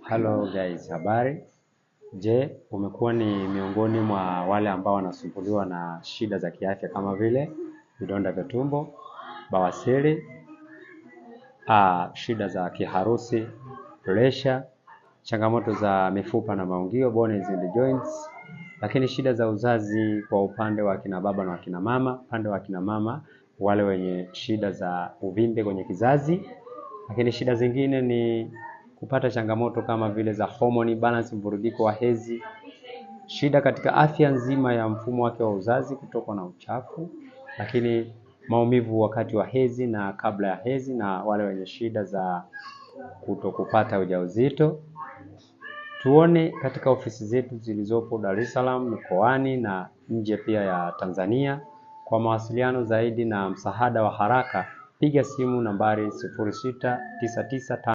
Hello guys, habari. Je, umekuwa ni miongoni mwa wale ambao wanasumbuliwa na shida za kiafya kama vile vidonda vya tumbo, bawasiri, shida za kiharusi, pressure, changamoto za mifupa na maungio, bones and joints, lakini shida za uzazi kwa upande wa kina baba na kina mama, upande wa kina mama wale wenye shida za uvimbe kwenye kizazi, lakini shida zingine ni kupata changamoto kama vile za hormone balance, mvurugiko wa hedhi, shida katika afya nzima ya mfumo wake wa uzazi kutokwa na uchafu, lakini maumivu wakati wa hedhi na kabla ya hedhi, na wale wenye shida za kutokupata ujauzito. Tuone katika ofisi zetu zilizopo Dar es Salaam, mikoani na nje pia ya Tanzania. Kwa mawasiliano zaidi na msaada wa haraka piga simu nambari 0699